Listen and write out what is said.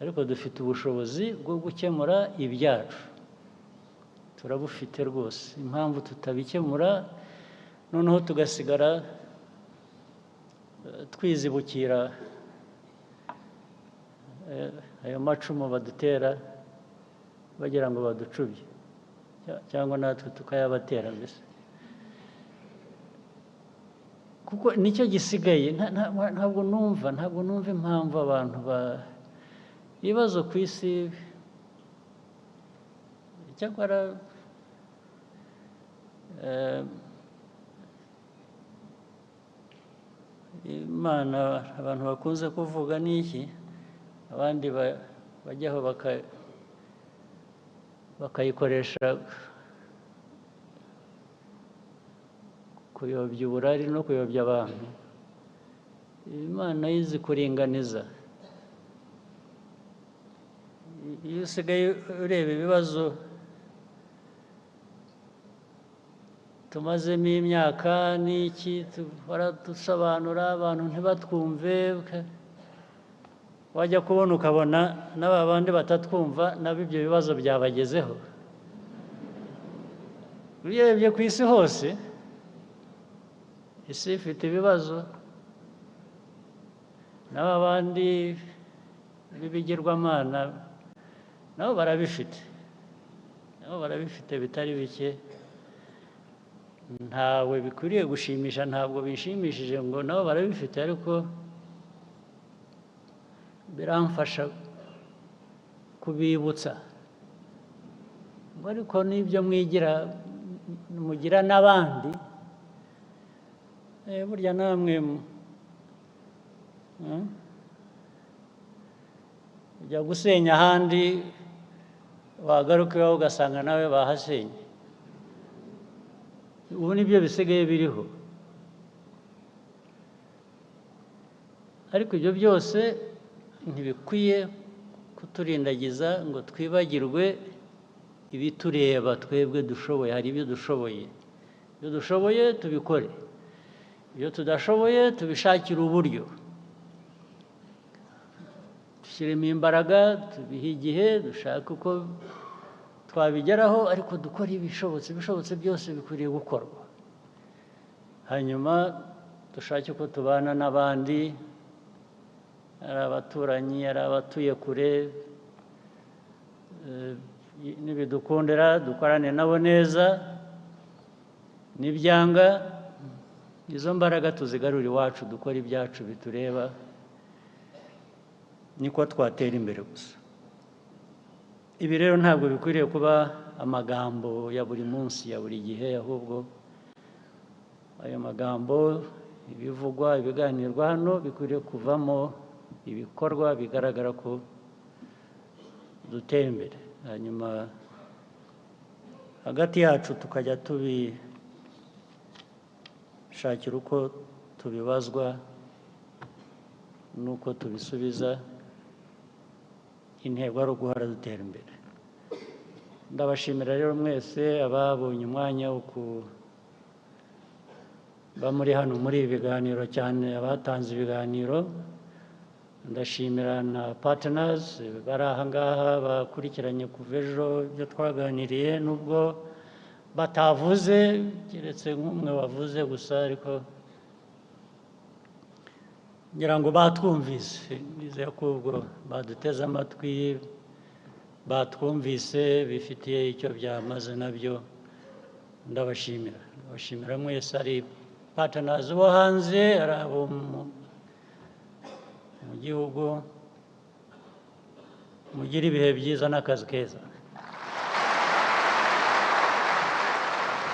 ariko dufite ubushobozi bwo gukemura ibyacu, turabufite rwose. Impamvu tutabikemura noneho tugasigara twizibukira ayo macumu badutera bagira ngo baducubye, cyangwa natwe tukayabatera mbese, kuko nicyo gisigaye. Ntabwo numva impamvu abantu ibibazo ku isi, cyakora Imana abantu bakunze kuvuga n'iki, abandi bajyaho bakayikoresha kuyobya uburari no kuyobya abantu. Imana yizi kuringaniza. Iyo usigaye ureba ibibazo tumazemo imyaka n'iki, duhora dusobanura abantu ntibatwumve, wajya kubona ukabona n'aba bandi batatwumva nabo ibyo bibazo byabagezeho. Urebye ku isi hose, isi ifite ibibazo, n'aba bandi b'ibigirwamana nabo barabifite bitari bike. Ntawe bikwiriye gushimisha, ntabwo bishimishije ngo nabo barabifite, ariko biramfasha kubibutsa ngo ariko n'ibyo mugira n'abandi, burya namwe ujya gusenya ahandi, wagaruka iwawe ugasanga nawe bahasenye. Ubu nibyo bisigaye biriho. Ariko ibyo byose ntibikwiye kuturindagiza ngo twibagirwe ibitureba twebwe dushoboye. Hari ibyo dushoboye, ibyo dushoboye tubikore, ibyo tudashoboye tubishakire uburyo, dushyiremo imbaraga, tubihe igihe, dushake uko twabigeraho, ariko dukora ibishobotse byose bikwiriye gukorwa. Hanyuma dushake uko tubana n'abandi, ari abaturanyi, ari abatuye kure, nibidukundira dukorane nabo neza, nibyanga izo mbaraga tuzigarura iwacu, dukora ibyacu bitureba, niko twatera imbere gusa. Ibi rero ntabwo bikwiriye kuba amagambo ya buri munsi, ya buri gihe, ahubwo ayo magambo, ibivugwa, ibiganirwa hano bikwiriye kuvamo ibikorwa bigaragara ko dutera imbere. Hanyuma hagati yacu tukajya tubishakira uko tubibazwa n'uko tubisubiza. Intego ari uguhora dutera imbere. Ndabashimira rero mwese ababonye umwanya wo kuba muri hano muri ibi biganiro, cyane abatanze ibiganiro. Ndashimira na partners bari aha ngaha bakurikiranye kuva ejo ibyo twaganiriye, nubwo batavuze keretse nk'umwe wavuze gusa, ariko ngira ngo batwumvise. Nizeye ko ubwo baduteze amatwi, batwumvise, bifitiye icyo byamaze nabyo. Ndabashimira mwese, ari partners bo hanze, ari abo mu gihugu. Mugire ibihe byiza n'akazi keza.